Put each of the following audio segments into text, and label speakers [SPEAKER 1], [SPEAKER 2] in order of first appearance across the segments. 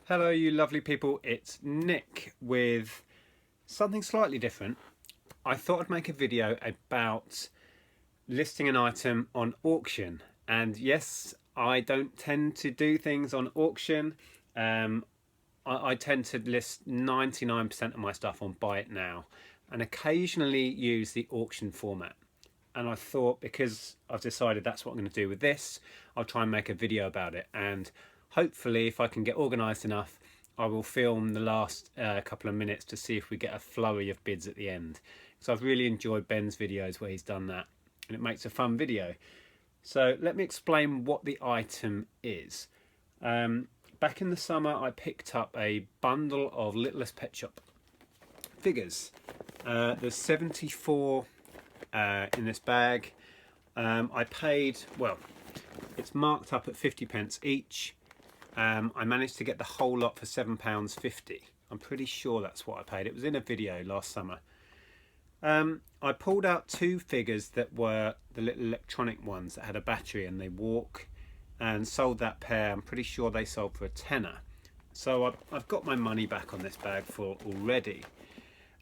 [SPEAKER 1] Hello you lovely people, it's Nick with something slightly different. I thought I'd make a video about listing an item on auction, and yes, I don't tend to do things on auction. I tend to list 99% of my stuff on Buy It Now and occasionally use the auction format. And I thought, because I've decided that's what I'm going to do with this, I'll try and make a video about it, and hopefully if I can get organised enough I will film the last couple of minutes to see if we get a flurry of bids at the end. So I've really enjoyed Ben's videos where he's done that, and it makes a fun video. So let me explain what the item is. Back in the summer I picked up a bundle of Littlest Pet Shop figures. There's 74 in this bag. I paid, well, it's marked up at 50p each. I managed to get the whole lot for £7.50. I'm pretty sure that's what I paid. It was in a video last summer. I pulled out two figures that were the little electronic ones that had a battery and they walk, and sold that pair. I'm pretty sure they sold for a tenner. So I've got my money back on this bag full already.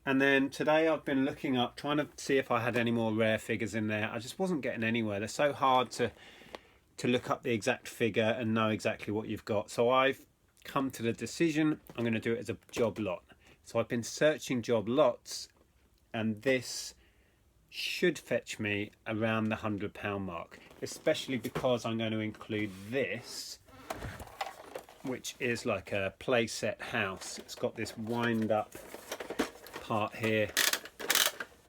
[SPEAKER 1] And then today I've been looking up, trying to see if I had any more rare figures in there. I just wasn't getting anywhere. They're so hard to look up the exact figure and know exactly what you've got. So I've come to the decision I'm going to do it as a job lot. So I've been searching job lots, and this should fetch me around the £100 mark, especially because I'm going to include this, which is like a playset house. It's got this wind up part here,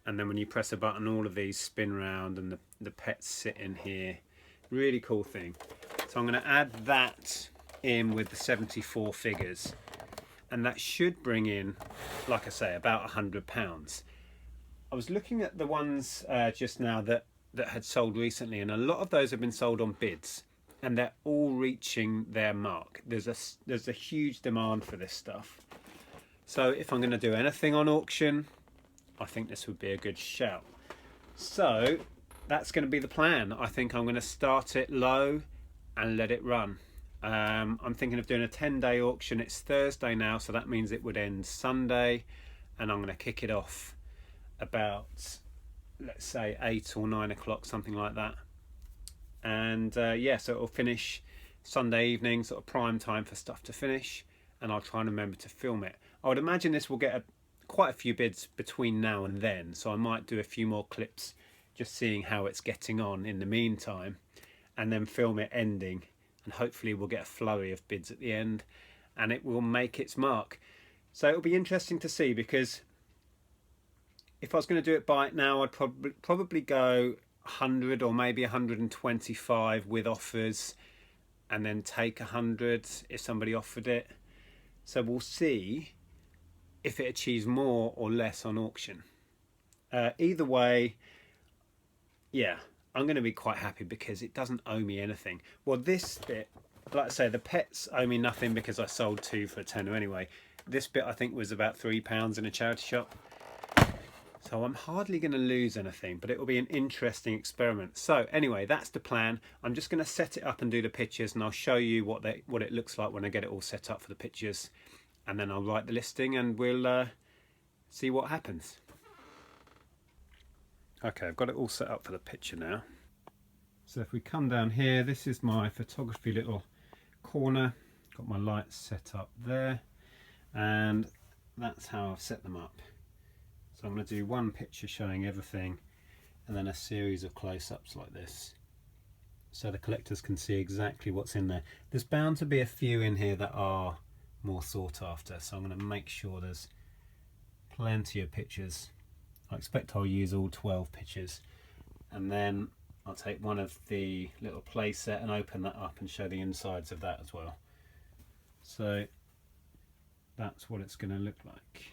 [SPEAKER 1] and then when you press a button all of these spin round and the pets sit in here. Really cool thing. So I'm going to add that in with the 74 figures, and that should bring in, like I say, about £100. I was looking at the ones just now that had sold recently, and a lot of those have been sold on bids, and they're all reaching their mark. There's a huge demand for this stuff. So if I'm going to do anything on auction, I think this would be a good shout. So that's going to be the plan. I think I'm going to start it low and let it run. I'm thinking of doing a 10-day auction. It's Thursday now, so that means it would end Sunday, and I'm going to kick it off about, let's say, 8 or 9 o'clock, something like that. And yeah, so it'll finish Sunday evening, sort of prime time for stuff to finish, and I'll try and remember to film it. I would imagine this will get quite a few bids between now and then, so I might do a few more clips just seeing how it's getting on in the meantime, and then film it ending, and hopefully we'll get a flurry of bids at the end and it will make its mark. So it'll be interesting to see, because if I was going to do it by now, I'd probably go 100 or maybe 125 with offers, and then take 100 if somebody offered it. So we'll see if it achieves more or less on auction. Either way, yeah, I'm going to be quite happy because it doesn't owe me anything. Well, this bit, like I say, the pets owe me nothing because I sold two for a tenner anyway. This bit I think was about £3 in a charity shop. So I'm hardly going to lose anything, but it will be an interesting experiment. So anyway, that's the plan. I'm just going to set it up and do the pictures, and I'll show you what it looks like when I get it all set up for the pictures. And then I'll write the listing and we'll see what happens. Okay, I've got it all set up for the picture now. So if we come down here, this is my photography little corner. Got my lights set up there, and that's how I've set them up. So I'm going to do one picture showing everything, and then a series of close-ups like this, so the collectors can see exactly what's in there. There's bound to be a few in here that are more sought after, so I'm going to make sure there's plenty of pictures. I expect I'll use all 12 pictures, and then I'll take one of the little play set and open that up and show the insides of that as well. So that's what it's going to look like.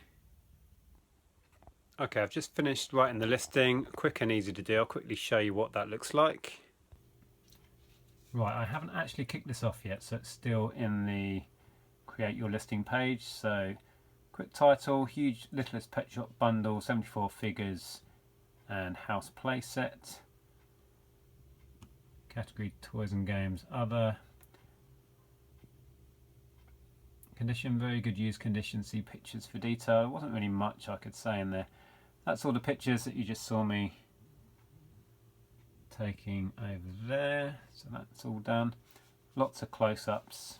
[SPEAKER 1] Okay, I've just finished writing the listing. Quick and easy to do. I'll quickly show you what that looks like. Right, I haven't actually kicked this off yet, so it's still in the create your listing page. So quick title, huge Littlest Pet Shop bundle, 74 figures and house play set. Category toys and games, other. condition, very good use condition. See pictures for detail. There wasn't really much I could say in there. That's all the pictures that you just saw me taking over there, so that's all done. Lots of close-ups,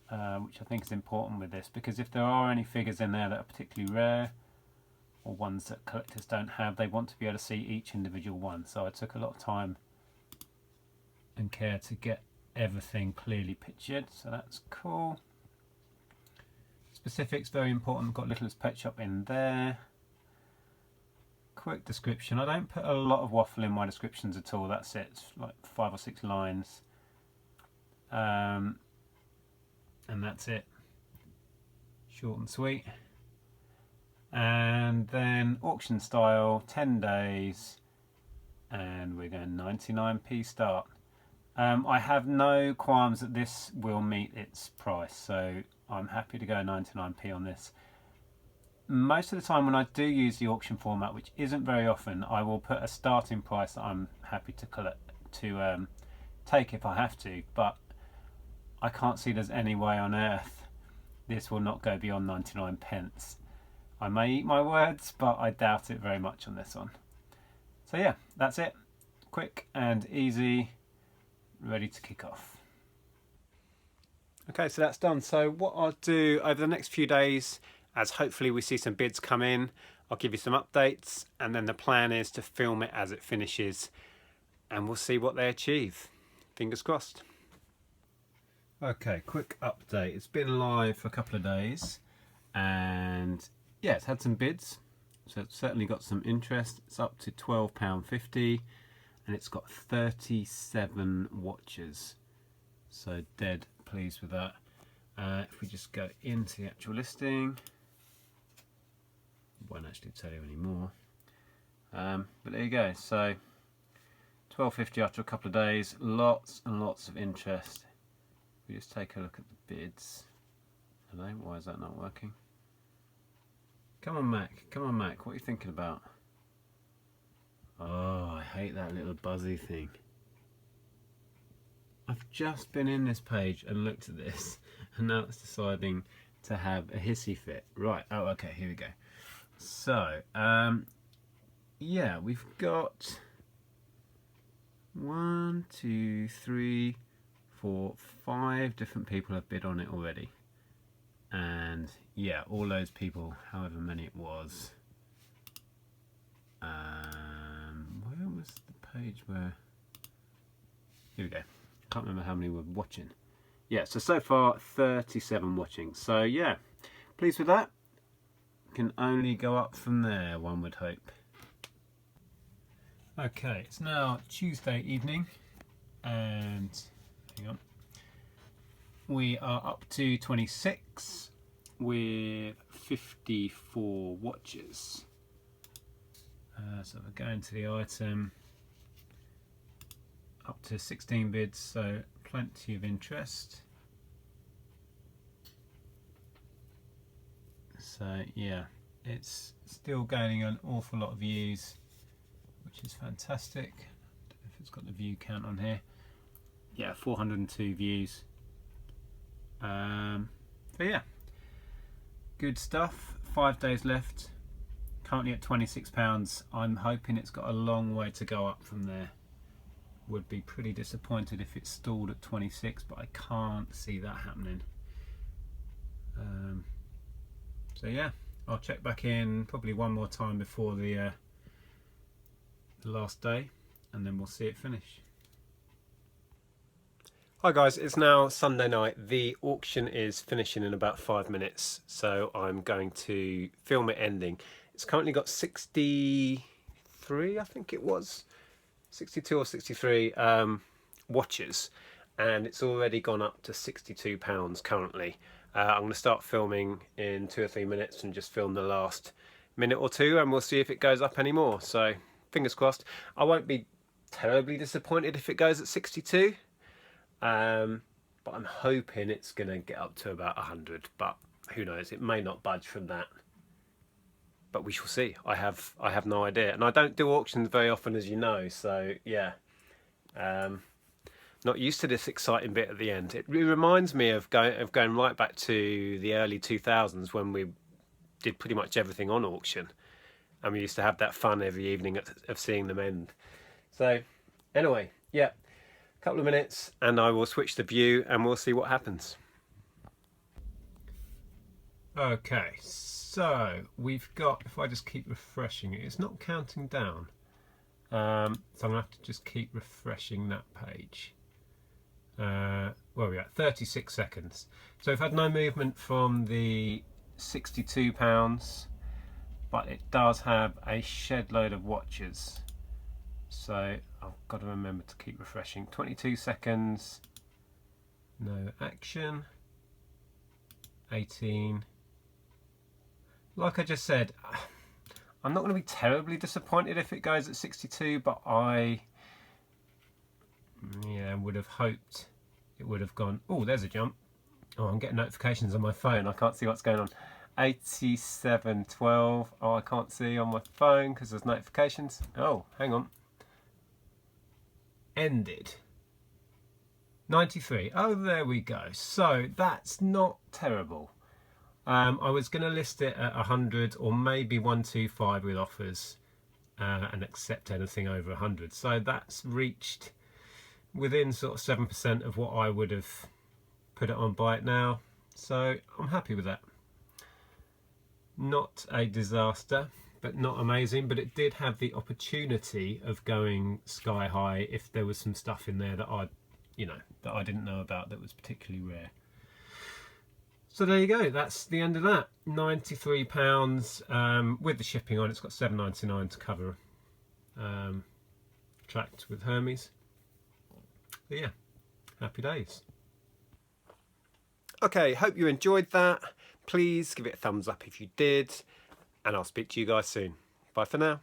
[SPEAKER 1] which I think is important with this, because if there are any figures in there that are particularly rare or ones that collectors don't have, they want to be able to see each individual one. So I took a lot of time and care to get everything clearly pictured, so that's cool. Specifics, very important. Got Littlest Pet Shop in there. Quick description. I don't put a lot of waffle in my descriptions at all. That's it. It's like 5 or 6 lines. And that's it. Short and sweet. And then auction style, 10 days. And we're going 99p start. I have no qualms that this will meet its price, so I'm happy to go 99p on this. Most of the time when I do use the auction format, which isn't very often, I will put a starting price that I'm happy to take if I have to, but I can't see there's any way on earth this will not go beyond 99 pence. I may eat my words, but I doubt it very much on this one. So yeah, that's it. Quick and easy, ready to kick off. Okay, so that's done. So what I'll do over the next few days, as hopefully we see some bids come in, I'll give you some updates, and then the plan is to film it as it finishes, and we'll see what they achieve. Fingers crossed. Okay, quick update. It's been live for a couple of days, and yeah, it's had some bids, so it's certainly got some interest. It's up to £12.50, and it's got 37 watchers, so dead pleased with that. If we just go into the actual listing, won't actually tell you anymore, but there you go. So £12.50 after a couple of days, lots and lots of interest. We just take a look at the bids. Hello, why is that not working? Come on, Mac. Come on, Mac. What are you thinking about? Oh, I hate that little buzzy thing. I've just been in this page and looked at this, and now it's deciding to have a hissy fit. Right. Oh, okay. Here we go. So, yeah, we've got 1, 2, 3, 4, 5 different people have bid on it already, and yeah, all those people, however many it was. Where was the page where? Here we go. Can't remember how many were watching. Yeah, so far 37 watching. So yeah, pleased with that. Can only go up from there, one would hope. Okay, it's now Tuesday evening, and hang on, we are up to 26 with 54 watches. So we're going to the item, up to 16 bids, so plenty of interest. So yeah, it's still gaining an awful lot of views, which is fantastic. I don't know if it's got the view count on here. Yeah, 402 views. So yeah, good stuff. 5 days left. Currently at £26. I'm hoping it's got a long way to go up from there. Would be pretty disappointed if it stalled at 26, but I can't see that happening. So yeah, I'll check back in probably one more time before the last day, and then we'll see it finish. Hi guys, it's now Sunday night. The auction is finishing in about 5 minutes, so I'm going to film it ending. It's currently got 63, I think it was, 62 or 63 watches, and it's already gone up to £62 currently. I'm going to start filming in 2 or 3 minutes and just film the last minute or two, and we'll see if it goes up anymore. So fingers crossed. I won't be terribly disappointed if it goes at 62, but I'm hoping it's going to get up to about 100, but who knows, it may not budge from that. But we shall see. I have no idea, and I don't do auctions very often, as you know. So yeah, not used to this exciting bit at the end. It really reminds me of going right back to the early 2000s when we did pretty much everything on auction, and we used to have that fun every evening of seeing them end. So anyway, yeah, a couple of minutes and I will switch the view and we'll see what happens. Okay, so we've got, if I just keep refreshing it, it's not counting down. So I'm going to have to just keep refreshing that page. Where are we at? 36 seconds. So we've had no movement from the £62, but it does have a shed load of watches. So I've got to remember to keep refreshing. 22 seconds, no action. 18. Like I just said, I'm not going to be terribly disappointed if it goes at 62, but I would have hoped it would have gone. Oh, there's a jump. Oh, I'm getting notifications on my phone. I can't see what's going on. 87.12. Oh, I can't see on my phone because there's notifications. Oh, hang on. Ended. 93. Oh, there we go. So that's not terrible. I was going to list it at 100 or maybe 125 with offers and accept anything over 100. So that's reached within sort of 7% of what I would have put it on Buy It Now. So I'm happy with that. Not a disaster, but not amazing. But it did have the opportunity of going sky high if there was some stuff in there that I didn't know about that was particularly rare. So there you go, that's the end of that. £93 with the shipping on. It's got $7.99 to cover tracked with Hermes. But yeah, happy days. Okay, hope you enjoyed that. Please give it a thumbs up if you did, and I'll speak to you guys soon. Bye for now.